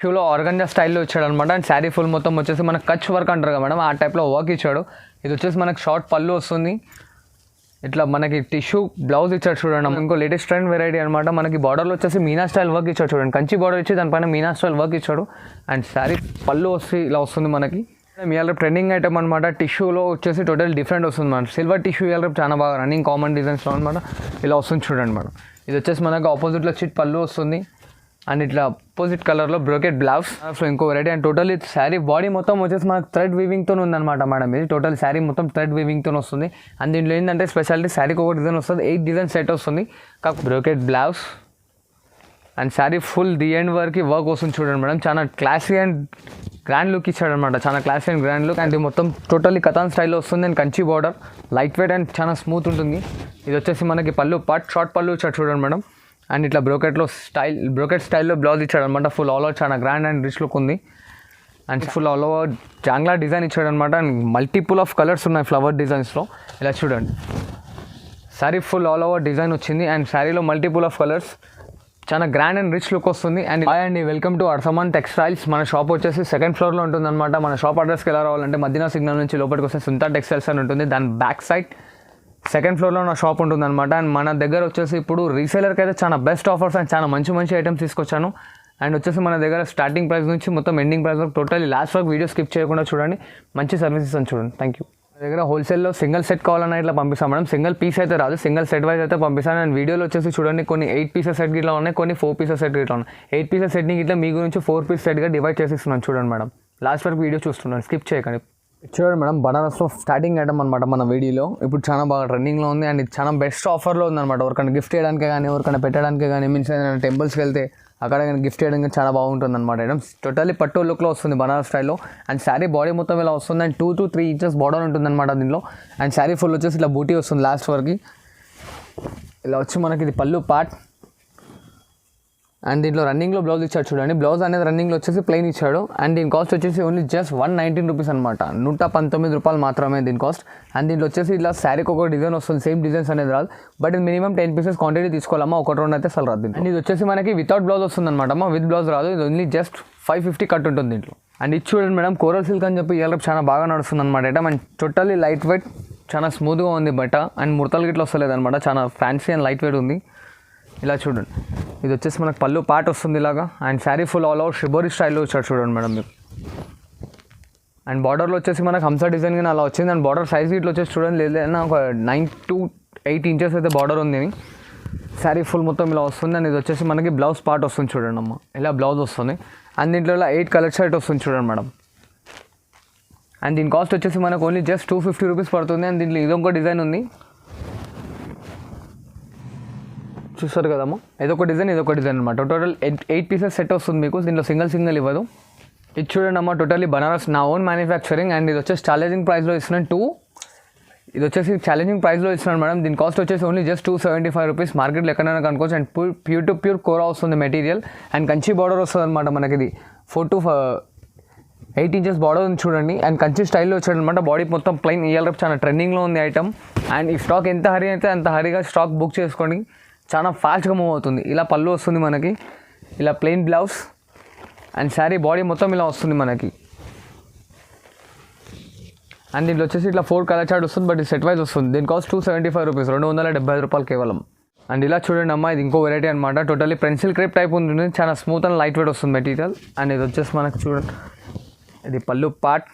షూలో organza స్టైల్లో ఇచ్చాడు అనమాట. అండ్ శారీ ఫుల్ మొత్తం వచ్చేసి మనకు కచ్ వర్క్ అంటారు కదా మేడం, ఆ టైప్లో వర్క్ ఇచ్చాడు. ఇది వచ్చేసి మనకు షార్ట్ పళ్ళు వస్తుంది. ఇట్లా మనకి టిష్యూ బ్లౌజ్ ఇచ్చాడు చూడండి. ఇంకో లేటెస్ట్ ట్రెండ్ వెరైటీ అనమాట. మనకి బార్డర్లో వచ్చేసి మీనా స్టైల్ వర్క్ ఇచ్చాడు చూడండి. కంచి బార్డర్ ఇచ్చి దానిపైన మీనా స్టైల్ వర్క్ ఇచ్చాడు. అండ్ శారీ పళ్ళు వస్తే ఇలా వస్తుంది మనకి. ఇవాళ ట్రెండింగ్ ఐటమ్ అనమాట. టిష్యూలో వచ్చేసి టోటల్ డిఫరెంట్ వస్తుంది మేడం. సిల్వర్ టిష్యూ ఇవాళ చాలా బాగా రన్నింగ్ కామన్ డిజైన్స్లో అనమాట. ఇలా వస్తుంది చూడండి మేడం. ఇది వచ్చేసి మనకు ఆపోజిట్లో చిట్ పళ్ళు వస్తుంది. అండ్ ఇట్లా అపోజిట్ కలర్లో బ్రోకెట్ బ్లౌజ్. సో ఇంకో వెరైటీ. అండ్ టోటల్ ఇది శారీ బాడీ మొత్తం వచ్చేసి మనకు థ్రెడ్ వీవింగ్తో ఉందన్నమాట మేడం. ఇది టోటల్ శారీ మొత్తం థ్రెడ్ వీవింగ్తో వస్తుంది. అండ్ దీంట్లో ఏంటంటే స్పెషాలిటీ శారీకి ఒక డిజైన్ వస్తుంది, 8 డిజైన్ సెట్ వస్తుంది. కాకపోతే brocade blouse and sari full the end వరకు వర్క్ వస్తుంది చూడండి మేడం. చాలా క్లాసీ అండ్ గ్రాండ్ లుక్ ఇచ్చాడు అనమాట. చాలా classy and grand look. And ఇది మొత్తం టోటల్లీ కథాన్ స్టైల్లో వస్తుంది. And Kanchi border light weight and చాలా స్మూత్ ఉంటుంది. ఇది వచ్చేసి మనకి పళ్ళు పార్ట్ షార్ట్ పళ్ళు ఇచ్చాడు చూడండి మేడం. అండ్ ఇట్లా బ్రోకెట్ స్టైల్లో బ్లౌజ్ ఇచ్చాడు అనమాట. ఫుల్ ఆల్ ఓవర్ చాలా గ్రాండ్ అండ్ రిచ్ లుక్ ఉంది. అండ్ ఫుల్ ఆల్ ఓవర్ జాంగ్లా డిజైన్ ఇచ్చాడు అనమాట. అండ్ మల్టిపుల్ ఆఫ్ కలర్స్ ఉన్నాయి ఫ్లవర్ డిజైన్స్లో. ఇలా చూడండి, sari full all over design వచ్చింది. అండ్ శారీలో మల్టిపుల్ ఆఫ్ కలర్స్, చాలా గ్రాండ్ అండ్ రిచ్ లుక్ వస్తుంది. అండ్ హాయ్ అండి, వెల్కమ్ టు అర్సమాన్ టెక్స్టైల్స్. మన షాప్ వచ్చేసి సెకండ్ ఫ్లోర్లో ఉంటుందన్నమాట. మన షాప్ అడ్రస్కి ఎలా రావాలంటే మదీనా సిగ్నల్ నుంచి లోపలికి వస్తే సుంతా టెక్స్టైల్స్ అని ఉంటుంది. దాని బ్యాక్ సైడ్ సెకండ్ ఫ్లోర్లో నా షాప్ ఉంటుందన్నమాట. అండ్ మన దగ్గర వచ్చేసి ఇప్పుడు రీసేలర్కి అయితే చాలా బెస్ట్ ఆఫర్స్ అండ్ చాలా మంచి ఐటమ్స్ తీసుకొచ్చాను. అండ్ వచ్చేసి మన దగ్గర స్టార్టింగ్ ప్రైస్ నుంచి మొత్తం ఎండింగ్ ప్రైస్ వరకు టోటల్లీ లాస్ట్ వరకు వీడియో స్కిప్ చేయకుండా చూడండి. మంచి సర్వీసెస్ అని చూడండి. Thank you. మన దగ్గర హోల్సేల్లో సింగిల్ సెట్ కావాలన్నా ఇట్లా పంపిస్తాం మేడం. సింగిల్ పీస్ అయితే రాదు, సింగిల్ సెట్ వైజ్ అయితే పంపిస్తాను. అండ్ వీడియోలో వచ్చేసి చూడండి, కొన్ని 8 పీసెస్ సెట్ ఇట్లా ఉన్నాయి, కొన్ని 4 పీసెస్ సెట్ ఇట్లా ఉన్నాయి. 8 పీసెస్ సెట్ని ఇట్లా మీ గురించి 4 పీస్ సెట్గా డివైడ్ చేసిస్తున్నాను చూడండి మేడం. లాస్ట్ వరకు వీడియో చూస్తున్నాను, స్కిప్ చేయకండి. చూడండి మేడం, బనారస్లో స్టార్టింగ్ ఐటమ్ అనమాట మన వీడియోలో. ఇప్పుడు చాలా బాగా ట్రెండింగ్లో ఉంది. అండ్ ఇది చాలా బెస్ట్ ఆఫర్లో ఉందన్నమాట. ఎవరికైనా గిఫ్ట్ చేయడానికే కానీ, ఎవరికైనా పెట్టడానికే కానీ, మీన్స్ ఏదైనా టెంపుల్స్కి వెళ్తే అక్కడ కానీ గిఫ్ట్ చేయడానికి చాలా బాగుంటుంది అనమాట. ఐటమ్స్ టోటల్లీ పట్టు లుక్లో వస్తుంది బనారస్ స్టైల్లో. అండ్ శారీ బాడీ మొత్తం ఇలా వస్తుంది. అండ్ 2 to 3 ఇంచెస్ బార్డర్ ఉంటుంది అనమాట దీనిలో. అండ్ శారీ ఫుల్ వచ్చేసి ఇట్లా బూటీ వస్తుంది లాస్ట్ వరకు. ఇలా వచ్చి మనకి ఇది పళ్ళు పార్ట్. అండ్ దీంట్లో రన్నింగ్లో బ్లౌజ్ ఇచ్చాడు చూడండి. బ్లౌజ్ అనేది రన్నింగ్లో వచ్చేసి ప్లెయిన్ ఇచ్చాడు. అండ్ దీని కాస్ట్ వచ్చేసి ఓన్లీ జస్ట్ 119 రూపీస్ అనమాట. 119 రూపాయలు మాత్రమే దీని కాస్ట్. అండ్ దీంట్లో వచ్చేసి ఇలా శారీకి ఒక డిజైన్ వస్తుంది, సేమ్ డిజైన్స్ అనేది రాదు. బట్ ఇది మినిమం 10 పీసెస్ క్వాంటిటీ తీసుకోవాలమ్మా, 1-2 అయితే అసలు రాదు. అండ్ ఇది వచ్చేసి మనకి వితౌట్ బ్లౌజ్ వస్తుంది అనమాట అమ్మా, విత్ బ్లౌజ్ రాదు. ఇది ఓన్లీ జస్ట్ 550 కట్ ఉంటుంది దీంట్లో. అండ్ ఇది చూడండి మేడం, కోరల్ సిల్క్ అని చెప్పి ఇవాళ చాలా బాగా నడుస్తుంది అనమాట item. And totally light weight, చాలా స్మూత్గా ఉంది బట్ట. అండ్ ముడతలు గిట్లా వస్తలేదు అనమాట, చాలా ఫ్యాన్సీ అండ్ లైట్ వెయిట్ ఉంది. ఇలా చూడండి, ఇది వచ్చేసి మనకు పళ్ళు పార్ట్ వస్తుంది ఇలాగా. And sari full all over shibori స్టైల్లో వచ్చాడు చూడండి మేడం మీకు. అండ్ బార్డర్లో వచ్చేసి మనకు హంసా డిజైన్ కానీ అలా వచ్చింది. అండ్ బార్డర్ సైజ్ ఇట్లా వచ్చేసి చూడండి, లేదన్నా ఒక 9 to 8 ఇంచెస్ అయితే బార్డర్ ఉంది. శారీ ఫుల్ మొత్తం ఇలా వస్తుంది. అండ్ ఇది వచ్చేసి మనకి బ్లౌజ్ పార్ట్ వస్తుంది చూడండి అమ్మ, ఇలా బ్లౌజ్ వస్తుంది. అండ్ దీంట్లో ఇలా 8 కలర్ షర్ట్ వస్తుంది చూడండి మేడం. అండ్ దీని కాస్ట్ వచ్చేసి మనకు ఓన్లీ జస్ట్ 250 రూపీస్ పడుతుంది. అండ్ దీంట్లో ఇదొక డిజైన్ ఉంది, చూస్తారు కదమ్మా. ఇదొక డిజైన్ అనమాట. టోటల్ 8 పీసెస్ సెట్ వస్తుంది మీకు. దీంట్లో సింగిల్ ఇవ్వదు. ఇది చూడండి అమ్మా, టోటల్లీ బనారస్ నా ఓన్ మ్యానుఫ్యాక్చరింగ్. అండ్ ఇది వచ్చేసి ఛాలెంజింగ్ ప్రైస్లో ఇస్తున్నాను. ఇది వచ్చేసి ఛాలెంజింగ్ ప్రైస్లో ఇస్తున్నాను మేడం. దీని కాస్ట్ వచ్చేసి ఓన్లీ జస్ట్ 275 రూపీస్. మార్కెట్లో ఎక్కడైనా కనుకోవచ్చు. అండ్ ప్యూర్ టు ప్యూర్ కోరా వస్తుంది మెటీరియల్. అండ్ కంచి బార్డర్ వస్తుంది అనమాట మనకి. ఇది 4 to 8 ఇంచెస్ బార్డర్ ఉంది చూడండి. అండ్ కంచి స్టైల్లో వచ్చాడనమాట. బాడీ మొత్తం ప్లెయిన్. ఇవాళ చాలా ట్రెండింగ్లో ఉంది ఐటమ్. అండ్ ఈ స్టాక్ ఎంత హరీ అయితే అంత హరీగా స్టాక్ బుక్ చేసుకోండి, చాలా ఫాస్ట్గా మూవ్ అవుతుంది. ఇలా పళ్ళు వస్తుంది మనకి, ఇలా plain blouse. And sari body మొత్తం ఇలా వస్తుంది మనకి. అండ్ దీంట్లో వచ్చేసి ఇట్లా 4 కలర్ చార్ట్ వస్తుంది, బట్ ఇది సెట్ వైజ్ వస్తుంది. దీని కాస్ట్ 275 రూపీస్, 275 రూపాయలు కేవలం. అండ్ ఇలా చూడండి అమ్మా, ఇది ఇంకో వెరైటీ అనమాట. టోటల్లీ పెన్సిల్ క్రేప్ టైప్ ఉంటుంది, చాలా స్మూత్ అండ్ లైట్ వెయిట్ వస్తుంది మెటీరియల్. అండ్ ఇది వచ్చేసి మనకు చూడండి, ఇది పళ్ళు పార్ట్.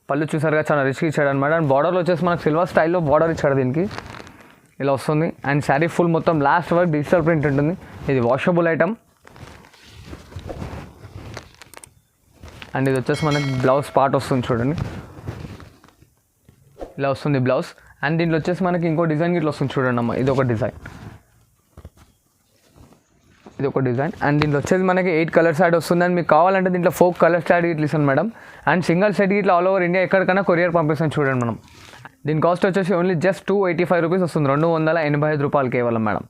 పళ్ళు చూసారుగా, చాలా రిచ్గా ఇచ్చాడు అనమాట. అండ్ బార్డర్లో వచ్చేసి మనకు సిల్వర్ స్టైల్లో బార్డర్ ఇచ్చాడు దీనికి, ఇలా వస్తుంది. అండ్ శారీ ఫుల్ మొత్తం లాస్ట్ వరకు డిజిటల్ ప్రింట్ ఉంటుంది. ఇది వాషబుల్ ఐటమ్. అండ్ ఇది వచ్చేసి మనకి బ్లౌజ్ పార్ట్ వస్తుంది చూడండి, ఇలా వస్తుంది బ్లౌజ్. అండ్ దీంట్లో వచ్చేసి మనకి ఇంకో డిజైన్ ఇట్లా వస్తుంది చూడండి అమ్మ, ఇది ఒక డిజైన్. అండ్ దీంట్లో వచ్చేసి మనకి 8 కలర్స్ యాడ్ వస్తుంది. అండ్ మీకు కావాలంటే దీంట్లో 4 కలర్స్ యాడ్ ఇట్లా ఇస్తాను మేడం. అండ్ సింగిల్ సెట్ ఇట్లా ఆల్ ఓవర్ ఇండియా ఎక్కడికైనా కొరియర్ పంపిస్తాను చూడండి మనం. దీని కాస్ట్ వచ్చేసి ఓన్లీ జస్ట్ 285 రూపీస్ వస్తుంది, 285 రూపాయలు కేవలం మేడం.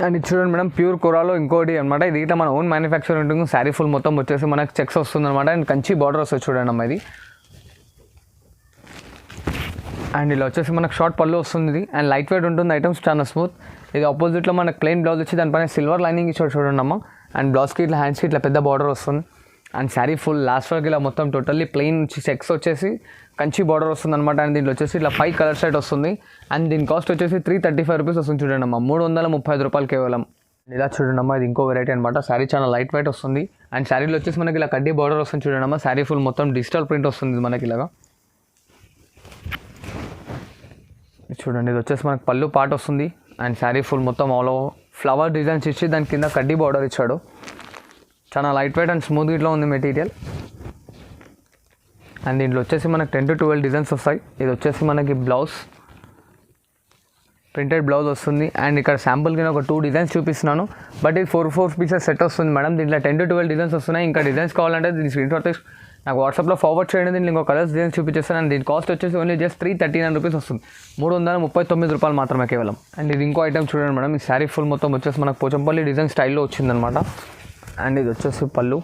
అండ్ ఇది చూడండి మేడం, ప్యూర్ కోరాలో ఇంకోటి అనమాట. ఇది ఇట్లా మన ఓన్ మ్యానుఫ్యాక్చర్ ఉంటుంది. శారీ ఫుల్ మొత్తం వచ్చేసి మనకు చెక్స్ వస్తుంది అనమాట. అండ్ కంచి బార్డర్ వస్తుంది చూడండి అమ్మ ఇది. అండ్ ఇలా వచ్చేసి మనకు షార్ట్ పళ్ళు వస్తుంది. అండ్ లైట్ వెయిట్ ఉంటుంది ఐటమ్స్, చాలా స్మూత్. ఇది ఆపోజిట్లో మనకు ప్లెయిన్ బ్లౌజ్ వచ్చి దానిపైన సిల్వర్ లైనింగ్ ఇచ్చాడు చూడండి అమ్మ. అండ్ బ్లౌజ్కి ఇట్లా హ్యాండ్స్కి ఇట్లా పెద్ద బార్డర్ వస్తుంది. అండ్ శారీ ఫుల్ లాస్ట్ వరకు ఇలా మొత్తం టోటల్లీ ప్లెయిన్ చెక్స్ వచ్చేసి కంచి బార్డర్ వస్తుంది అనమాట. అండ్ దీంట్లో వచ్చేసి ఇలా 5 కలర్ సెట్ వస్తుంది. అండ్ దీని కాస్ట్ వచ్చేసి 335 రూపీస్ వస్తుంది. చూడండి అమ్మా, 335 రూపాయలు కేవలం. ఇలా చూడండి అమ్మా, ఇది ఇంకో వెరైటీ అనమాట. శారీ చాలా లైట్ వెయిట్ వస్తుంది. అండ్ శారీలో వచ్చేసి మనకి ఇలా కడ్డీ బార్డర్ వస్తుంది. చూడండి అమ్మా, శారీ ఫుల్ మొత్తం డిజిటల్ ప్రింట్ వస్తుంది మనకి ఇలాగా. చూడండి, ఇది వచ్చేసి మనకి పళ్ళు పార్ట్ వస్తుంది. అండ్ శారీ ఫుల్ మొత్తం ఆల్ ఓవర్ ఫ్లవర్ డిజైన్స్ ఇచ్చి దాని కింద కడ్డీ బార్డర్ ఇచ్చాడు. చాలా లైట్ వెయిట్ అండ్ స్మూత్ ఇట్లా ఉంది మెటీరియల్. అండ్ దీంట్లో వచ్చేసి మనకి 10 to 12 డిజైన్స్ వస్తాయి. ఇది వచ్చేసి మనకి బ్లౌజ్, ప్రింటెడ్ బ్లౌజ్ వస్తుంది. అండ్ ఇక్కడ శాంపుల్కి నేను ఒక 2 డిజైన్స్ చూపిస్తున్నాను. బట్ ఇది 4 పీసెస్ సెట్ వస్తుంది మేడం. దీంట్లో 10 to 12 డిజైన్స్ వస్తున్నాయి. ఇంకా డిజైన్స్ కావాలంటే దీని స్క్రీన్ షాట్ నాకు వాట్సాప్లో ఫార్వర్డ్ చేయండి. దీంట్లో ఇంకో కలర్స్ డిజైన్స్ చూపించేస్తాను. అండ్ దీని కాస్ట్ వచ్చేసి ఓన్లీ జస్ట్ 339 రూపీస్ వస్తుంది. 339 రూపాయలు మాత్రమే కేవలం. అండ్ ఇది ఇంకో ఐటమ్ చూడండి మేడం, ఈ శారీ ఫుల్ మొత్తం వచ్చేసి మనకు పోచంపల్లి డిజైన్ స్టైల్లో వచ్చిందనమాట. అండ్ ఇది వచ్చేసి పళ్ళు.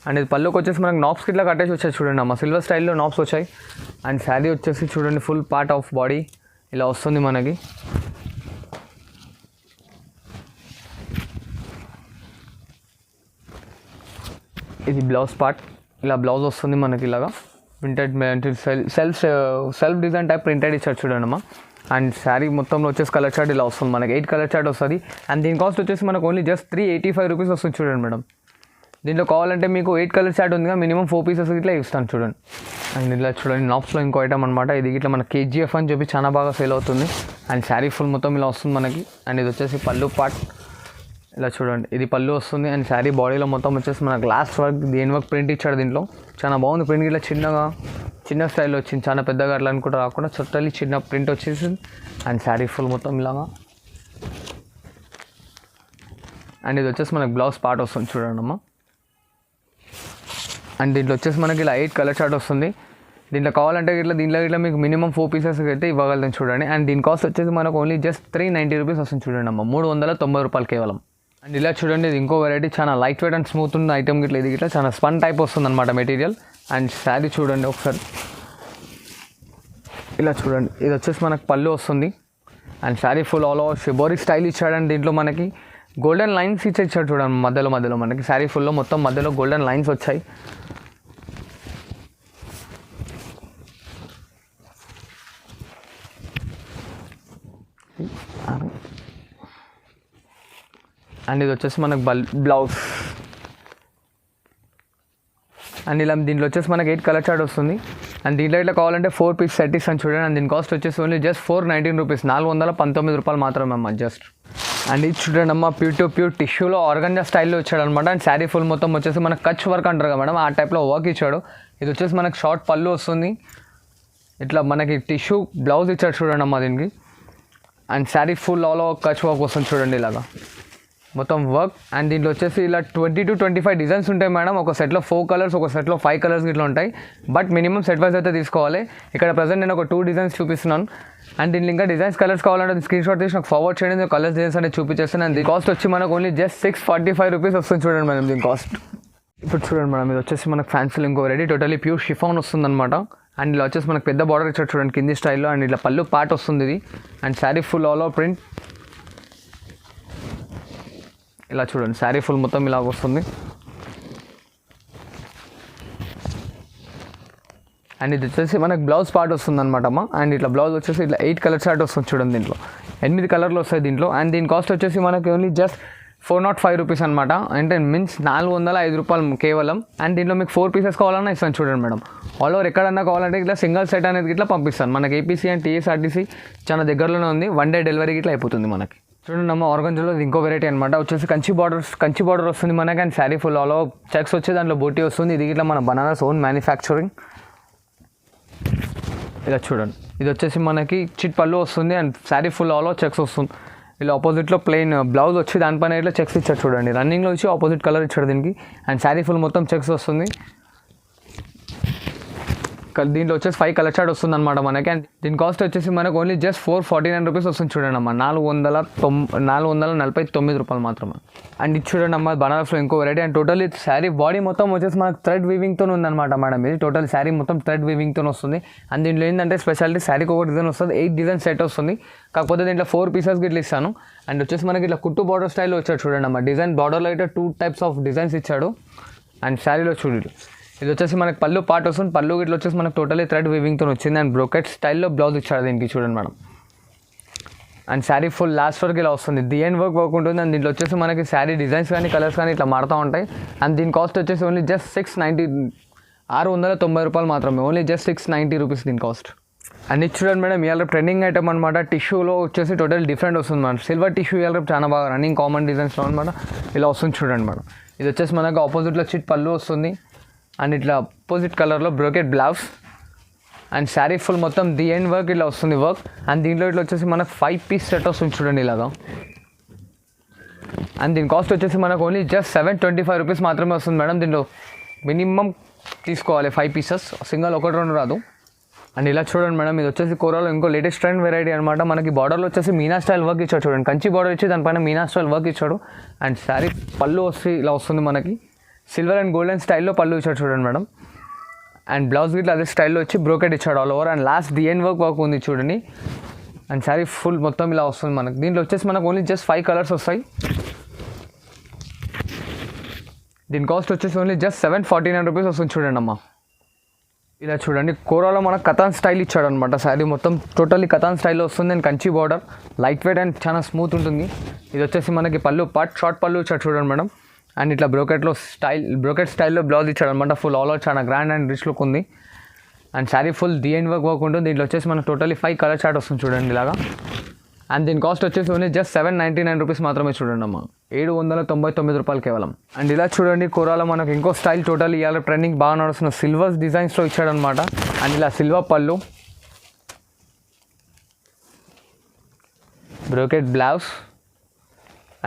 అండ్ ఇది పళ్ళుకి వచ్చేసి మనకు నాబ్స్కి ఇట్లా కట్టేసి వచ్చాయి. చూడండి అమ్మ, సిల్వర్ స్టైల్లో నాబ్స్ వచ్చాయి. అండ్ శారీ వచ్చేసి చూడండి ఫుల్ పార్ట్ ఆఫ్ బాడీ ఇలా వస్తుంది మనకి. ఇది బ్లౌజ్ పార్ట్, ఇలా బ్లౌజ్ వస్తుంది మనకి ఇలాగా printed self design type printed ఇచ్చారు చూడండి అమ్మా. అండ్ శారీ మొత్తంలో వచ్చేసి కలర్ చార్ట్ ఇలా వస్తుంది మనకి. 8 కలర్ చార్ట్ వస్తుంది. అండ్ దీని కాస్ట్ వచ్చేసి మనకు ఓన్లీ జస్ట్ 385 రూపీస్ వస్తుంది. చూడండి మేడం, దీంట్లో కావాలంటే మీకు 8 కలర్ చార్ట్ ఉందిగా, మినిమం 4 పీసెస్ ఇట్లా ఇస్తాను చూడండి. అండ్ ఇలా చూడండి నాప్స్లో ఇంకో ఐటమ్ అనమాట. ఇది ఇట్లా మన KGF అని చెప్పి చాలా బాగా సేల్ అవుతుంది. అండ్ శారీ ఫుల్ మొత్తం ఇలా వస్తుంది మనకి. అండ్ ఇది వచ్చేసి పళ్ళు పార్ట్ ఇలా చూడండి, ఇది పళ్ళు వస్తుంది. అండ్ శారీ బాడీలో మొత్తం వచ్చేసి మన గ్లాస్ వర్క్, దేని వర్క్ ప్రింట్ ఇచ్చాడు దీంట్లో. చాలా బాగుంది ప్రింట్. ఇట్లా చిన్న స్టైల్లో వచ్చింది, చాలా పెద్దగా అట్లా అనుకుంటా రాకుండా చుట్టాలి చిన్న ప్రింట్ వచ్చేసింది. అండ్ శారీ ఫుల్ మొత్తం ఇలాగా. అండ్ ఇది వచ్చేసి మనకి బ్లౌజ్ పార్ట్ వస్తుంది చూడండి అమ్మ. అండ్ దీంట్లో వచ్చేసి మనకి ఇలా 8 కలర్ చార్ట్ వస్తుంది. దీంట్లో కావాలంటే దీంట్లో మీకు మినిమం 4 పీసెస్ అయితే ఇవ్వగలుగుతాం చూడండి. అండ్ దీని కాస్ట్ వచ్చేసి మనకు ఓన్లీ జస్ట్ 390 రూపీస్ వస్తుంది చూడండి అమ్మ, 390 రూపాయలు కేవలం. అండ్ ఇలా చూడండి, ఇది ఇంకో వెరైటీ, చాలా లైట్ వెయిట్ అండ్ స్మూత్ ఉన్న ఐటమ్ గిట్లా. ఇది గిట్లా చాలా స్పన్ టైప్ వస్తుంది అనమాట మెటీరియల్. అండ్ శారీ చూడండి ఒకసారి ఇలా చూడండి, ఇది వచ్చేసి మనకు పళ్ళు వస్తుంది. And sari full all over shibori style ఇచ్చాడు. అండ్ దీంట్లో మనకి గోల్డెన్ లైన్స్ ఇచ్చాడు చూడండి మధ్యలో మనకి. శారీ ఫుల్లో మొత్తం మధ్యలో గోల్డెన్ లైన్స్ వచ్చాయి. అండ్ ఇది వచ్చేసి మనకు బ్లౌజ్. అండ్ ఇలా దీంట్లో వచ్చేసి మనకి 8 కలర్ చార్ట్ వస్తుంది. అండ్ దీంట్లో ఇట్లా కావాలంటే 4 పీస్ సెట్ ఇస్తాను చూడండి. అండ్ దీని కాస్ట్ వచ్చేసి ఓన్లీ జస్ట్ 419 రూపీస్, 419 రూపాయలు మాత్రమే అమ్మ జస్ట్. అండ్ ఇది చూడండి అమ్మ, ప్యూర్ టిష్యూలో ఆర్గంజా స్టైల్లో ఇచ్చాడు అనమాట. అండ్ శారీ ఫుల్ మొత్తం వచ్చేసి మనకు కచ్ వర్క్ అంటారు కదా మేడం, ఆ టైప్లో వర్క్ ఇచ్చాడు. ఇది వచ్చేసి మనకు షార్ట్ పళ్ళు వస్తుంది. ఇట్లా మనకి టిష్యూ బ్లౌజ్ ఇచ్చాడు చూడండి అమ్మ దీనికి. And sari full all over Kutch work వస్తుంది చూడండి ఇలాగా మొత్తం వర్క్. అండ్ దీంట్లో వచ్చేసి ఇలా 20 to 25 డిజైన్స్ ఉంటాయి మేడం. ఒక సెట్లో 4 కలర్స్, ఒక సెట్లో 5 కలర్స్ ఇట్లా ఉంటాయి. బట్ మినిమం సెట్ వైజ్ అయితే తీసుకోవాలి. ఇక్కడ ప్రజెంట్ నేను ఒక 2 డిజైన్స్ చూపిస్తున్నాను. అండ్ దీంట్లో ఇంకా డిజైన్స్ కలర్స్ కావాలంటే స్క్రీన్ షాట్ తీసి నాకు ఫార్వర్డ్ చేయండి, కలర్స్ డిజైన్స్ అనేది చూపించేస్తాను. అండ్ దీని కాస్ట్ వచ్చి మనకు ఓన్లీ జస్ట్ 645 రూపీస్ వస్తుంది చూడండి మేడం దీని కాస్ట్. ఇప్పుడు చూడండి మేడం, ఇది వచ్చేసి మనకు ఫ్యాన్సీలో ఇంకో రెడీ టోటలీ ప్యూర్ షిఫాన్ వస్తుంది అనమాట. అండ్ ఇలా వచ్చేసి మనకు పెద్ద బార్డర్ ఇచ్చాడు చూడండి కింది స్టైల్లో. అండ్ ఇట్లా పళ్ళు పార్ట్ వస్తుంది ఇది. And sari full all over print ఇలా చూడండి, శారీ ఫుల్ మొత్తం ఇలా వస్తుంది. అండ్ ఇది వచ్చేసి మనకు బ్లౌజ్ పార్ట్ వస్తుంది అనమాట అమ్మ. అండ్ ఇట్లా బ్లౌజ్ వచ్చేసి ఇట్లా 8 కలర్ చార్ట్ వస్తుంది చూడండి దీంట్లో. 8 కలర్లు వస్తాయి దీంట్లో. అండ్ దీని కాస్ట్ వచ్చేసి మనకి ఓన్లీ జస్ట్ 405 రూపీస్ అనమాట. అంటే మీన్స్ 405 రూపాయలు కేవలం. అండ్ దీంట్లో మీకు 4 పీసెస్ కావాలన్నా ఇస్తాను చూడండి మేడం. ఆల్ ఓవర్ ఎక్కడన్నా కావాలంటే ఇట్లా సింగిల్ సెట్ అనేది ఇట్లా పంపిస్తాను. మనకి APC అండ్ TSRTC చాలా దగ్గరలోనే ఉంది. 1 day డెలివరీకి ఇట్లా అయిపోతుంది మనకి. చూడండి అమ్మ, ఆర్గంజాలో ఇంకో వెరైటీ అనమాట. వచ్చేసి కంచి బార్డర్ వస్తుంది మనకి. And sari full all over checks వచ్చి దాంట్లో బూటీ వస్తుంది. ఇది ఇట్లా మన బనారస్ ఓన్ మ్యానుఫ్యాక్చరింగ్. ఇలా చూడండి, ఇది వచ్చేసి మనకి చిట్ పళ్ళు వస్తుంది. And sari full all over checks వస్తుంది. ఇలా ఆపోజిట్లో ప్లెయిన్ బ్లౌజ్ వచ్చి దానిపైన ఇట్లా చెక్స్ ఇచ్చాడు చూడండి. రన్నింగ్లో వచ్చి ఆపోజిట్ కలర్ ఇచ్చాడు దీనికి. అండ్ శారీ ఫుల్ మొత్తం చెక్స్ వస్తుంది. దీంట్లో వచ్చేసి 5 కలర్ చార్ట్ వస్తుంది అనమాట మనకి. అండ్ దీని కాస్ట్ వచ్చేసి మనకు ఓన్లీ జస్ట్ 449 రూపీస్ వస్తుంది చూడండి అమ్మ, 449 రూపాయలు మాత్రమే. అండ్ ఇది చూడండి అమ్మ, బనారస్లో ఇంకో variety. And total sari body మొత్తం వచ్చేసి మనకు థ్రెడ్ వీవింగ్తో ఉందన్నమాట మేడం. ఇది టోటల్ శారీ మొత్తం థ్రెడ్ వీవింగ్తో వస్తుంది. అండ్ దీంట్లో ఏంటంటే స్పెషాలిటీ శారీకి ఒక డిజైన్ వస్తుంది, 8 డిజైన్ సెట్ వస్తుంది. కాకపోతే దీంట్లో 4 పీసెస్ ఇట్లా ఇస్తాను. అండ్ వచ్చేసి మనకి ఇట్లా కుట్టు బార్డర్ స్టైల్లో వచ్చాడు చూడండి అమ్మ. డిజైన్ బార్డర్లో అయితే 2 టైప్స్ ఆఫ్ డిజైన్స్ ఇచ్చాడు. అండ్ శారీలో చూడండి ఇది వచ్చేసి మనకి పళ్ళు పార్ట్ వస్తుంది. పళ్ళు ఇట్లా వచ్చేసి మనకు టోటలీ థ్రెడ్ వీవింగ్తో వచ్చింది అండ్ బ్రోకెట్ స్టైల్లో బ్లౌజ్ ఇచ్చాడు దీనికి చూడండి madam. And sari full last వరకు ఇలా వస్తుంది. ది ఎండ్ వర్క్ ఉంటుంది అండ్ దీంట్లో వచ్చేసి మనకి శారీ డిజైన్స్ కానీ కలర్స్ కానీ ఇట్లా మారుతూ ఉంటాయి. అండ్ దీని కాస్ట్ వచ్చేసి ఓన్లీ జస్ట్ 690 రూపాయలు మాత్రమే. ఓన్లీ జస్ట్ 690 రూపీస్ దీని కాస్ట్. అండ్ ఇది చూడండి మేడం ఇవాళ ట్రెండింగ్ ఐటమ్ అనమాట. టిష్యూలో వచ్చేసి టోటల్ డిఫరెంట్ వస్తుంది మేడం. సిల్వర్ టిష్యూ ఇవాళ చాలా బాగా రన్నింగ్ కామన్ డిజైన్స్లో అనమాట. ఇలా వస్తుంది చూడండి మేడం. ఇది వచ్చేసి మనకు ఆపోజిట్లో చిట్ పళ్ళు వస్తుంది అండ్ ఇట్లా అపోజిట్ కలర్లో brocade blouse and sari full మొత్తం ది ఎండ్ వర్క్ ఇలా వస్తుంది వర్క్. అండ్ దీంట్లో ఇట్లా వచ్చేసి మనకు 5 పీస్ సెట్ వస్తుంది చూడండి ఇలాగా. అండ్ దీని కాస్ట్ వచ్చేసి మనకు ఓన్లీ జస్ట్ 725 రూపీస్ మాత్రమే వస్తుంది మేడం. దీంట్లో మినిమం తీసుకోవాలి 5 పీసెస్, సింగల్ 1-2 రాదు. అండ్ ఇలా చూడండి మేడం ఇది వచ్చేసి కోరాలో ఇంకో లేటెస్ట్ ట్రెండ్ వెరైటీ అనమాట. మనకి బార్డర్లో వచ్చేసి మీనా స్టైల్ వర్క్ ఇచ్చాడు చూడండి. కంచి బార్డర్ ఇచ్చి దానిపైన మీనా స్టైల్ వర్క్ ఇచ్చాడు. అండ్ శారీ పళ్ళు వస్తే ఇలా వస్తుంది మనకి. సిల్వర్ అండ్ గోల్డెన్ స్టైల్లో పళ్ళు ఇచ్చాడు చూడండి మేడం. అండ్ బ్లౌజ్ గిట్లా అదే స్టైల్లో వచ్చి బ్రోకెట్ ఇచ్చాడు all over. And last the end work ఉంది చూడండి. అండ్ శారీ ఫుల్ మొత్తం ఇలా వస్తుంది మనకి. దీంట్లో వచ్చేసి మనకు ఓన్లీ జస్ట్ 5 కలర్స్ వస్తాయి. దీని కాస్ట్ వచ్చేసి ఓన్లీ జస్ట్ 749 రూపీస్ వస్తుంది చూడండి అమ్మ. ఇలా చూడండి కోరాలో మనకు కథాన్ స్టైల్ ఇచ్చాడు అనమాట. శారీ మొత్తం టోటల్లీ కథాన్ స్టైల్లో వస్తుంది. And Kanchi border light weight and చాలా స్మూత్ ఉంటుంది. ఇది వచ్చేసి మనకి పళ్ళు పార్ట్ షార్ట్ పళ్ళు ఇచ్చాడు చూడండి మేడం. అండ్ ఇట్లా బ్రోకెట్ స్టైల్లో బ్లౌజ్ ఇచ్చాడు అనమాట. ఫుల్ ఆల్ ఓవర్ చాలా గ్రాండ్ అండ్ రిచ్ లుక్ ఉంది. And sari full the end work ఉంటుంది. దీంట్లో వచ్చేసి మనకు టోటల్లీ 5 కలర్ చార్ట్ వస్తుంది చూడండి ఇలాగా. అండ్ దీని కాస్ట్ వచ్చేసి ఓన్లీ జస్ట్ 799 రూపీస్ మాత్రమే చూడండి అమ్మ. 799 రూపాయలు కేవలం. అండ్ ఇలా చూడండి కోరాలో మనకు ఇంకో స్టైల్ టోటల్ ఇవాళ ట్రెండింగ్ బాగా నడుస్తున్న సిల్వర్ డిజైన్స్లో ఇచ్చాడనమాట. అండ్ ఇలా సిల్వర్ పళ్ళు brocade blouse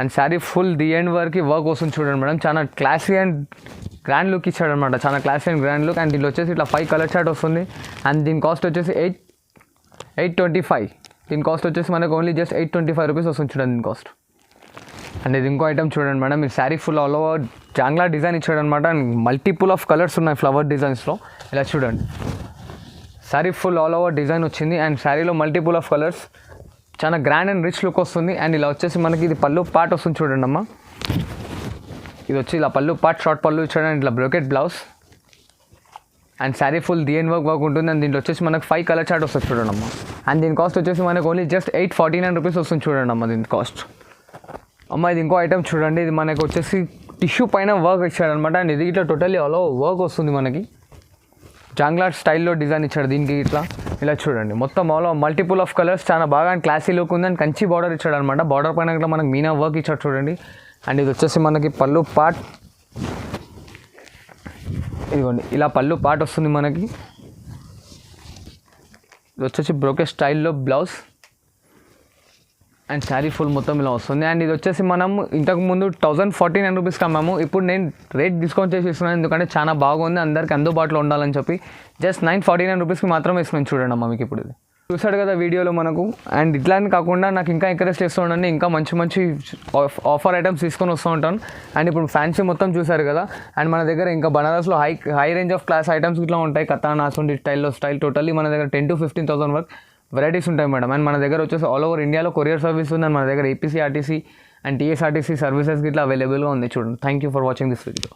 and sari full the end వరకు వర్క్ వస్తుంది చూడండి మేడం. చాలా క్లాసీ అండ్ గ్రాండ్ లుక్ ఇచ్చాడు అనమాట. చాలా classy and grand look. And దీంట్లో వచ్చేసి ఇట్లా 5 కలర్ చార్ట్ వస్తుంది. అండ్ దీని కాస్ట్ వచ్చేసి 825. దీని కాస్ట్ వచ్చేసి మనకు ఓన్లీ జస్ట్ 825 రూపీస్ వస్తుంది చూడండి దీని కాస్ట్. అండ్ ఇది ఇంకో ఐటమ్ చూడండి మేడం. ఈ శారీ ఫుల్ ఆల్ ఓవర్ జాంగ్లా డిజైన్ ఇచ్చాడు అనమాట. అండ్ మల్టిపుల్ ఆఫ్ కలర్స్ ఉన్నాయి ఫ్లవర్ డిజైన్స్లో. ఇలా చూడండి sari full all over design వచ్చింది. అండ్ శారీలో మల్టిపుల్ ఆఫ్ కలర్స్ చాలా గ్రాండ్ అండ్ రిచ్ లుక్ వస్తుంది. అండ్ ఇలా వచ్చేసి మనకి ఇది పళ్ళు పార్ట్ వస్తుంది చూడండి అమ్మ. ఇది వచ్చి ఇలా పళ్ళు పార్ట్ షార్ట్ పళ్ళు ఇచ్చాడు. అండ్ ఇట్లా brocade blouse and sari full the end work ఉంటుంది. అండ్ దీంట్లో వచ్చేసి మనకు 5 కలర్ చార్ట్ వస్తుంది చూడండి అమ్మ. అండ్ దీని కాస్ట్ వచ్చేసి మనకు ఓన్లీ జస్ట్ 849 రూపీస్ వస్తుంది చూడండి అమ్మ దీని కాస్ట్. అమ్మ ఇది ఇంకో ఐటమ్ చూడండి. ఇది మనకు వచ్చేసి టిష్యూ పైన వర్క్ ఇచ్చాడనమాట. అండ్ ఇది ఇట్లా టోటల్లీ ఆల్ ఓవర్ వర్క్ వస్తుంది మనకి. జాంగ్లా స్టైల్లో డిజైన్ ఇచ్చాడు దీనికి ఇట్లా. ఇలా చూడండి మొత్తం ఆల్ మల్టిపుల్ ఆఫ్ కలర్స్ చాలా బాగా అండ్ క్లాసీ లుక్ ఉంది. అండ్ కంచి బార్డర్ ఇచ్చాడు అనమాట. బార్డర్ పైన ఇట్లా మనకి మీనా వర్క్ ఇచ్చాడు చూడండి. అండ్ ఇది వచ్చేసి మనకి పళ్ళు పార్ట్ ఇదిగోండి ఇలా పళ్ళు పార్ట్ వస్తుంది మనకి. ఇది వచ్చేసి బ్రోకెట్ స్టైల్లో బ్లౌజ్ అండ్ శారీ ఫుల్ మొత్తం ఇలా వస్తుంది. అండ్ ఇది వచ్చేసి మనం ఇంతకుముందు 1049 రూపీస్కి అమ్మాము. ఇప్పుడు నేను రేట్ డిస్కౌంట్ చేసి ఇస్తున్నాను ఎందుకంటే చాలా బాగుంది, అందరికి అందుబాటులో ఉండాలని చెప్పి జస్ట్ 949 రూపీస్కి మాత్రమే ఇస్తున్నాను చూడండి అమ్మ మీకు. ఇప్పుడు ఇది చూసాడు కదా వీడియోలో మనకు. అండ్ ఇట్లానే కాకుండా నాకు ఇంకా ఎంకరేజ్ చేస్తూ ఉండండి, ఇంకా మంచి మంచి ఆఫర్ ఐటమ్స్ తీసుకొని వస్తూ ఉంటాను. అండ్ ఇప్పుడు ఫ్యాన్సీ మొత్తం చూసారు కదా. అండ్ మన దగ్గర ఇంకా బనారస్లో high range of class items ఇట్లా ఉంటాయి. కథాన్ అసోంటి స్టైల్ టోటల్లీ మన దగ్గర 10,000 to 15,000 వరకు వెరైటీస్ ఉంటాయి మేడం. అండ్ మన దగ్గర వచ్చేసి ఆల్ ఓవర్ ఇండియాలో కొరియర్ సర్వీస్ ఉంది. అండ్ మన దగ్గర APC RTC and TSRTC services ఇట్లా అవైలబుల్గా ఉంది చూడండి. Thank you for watching this video.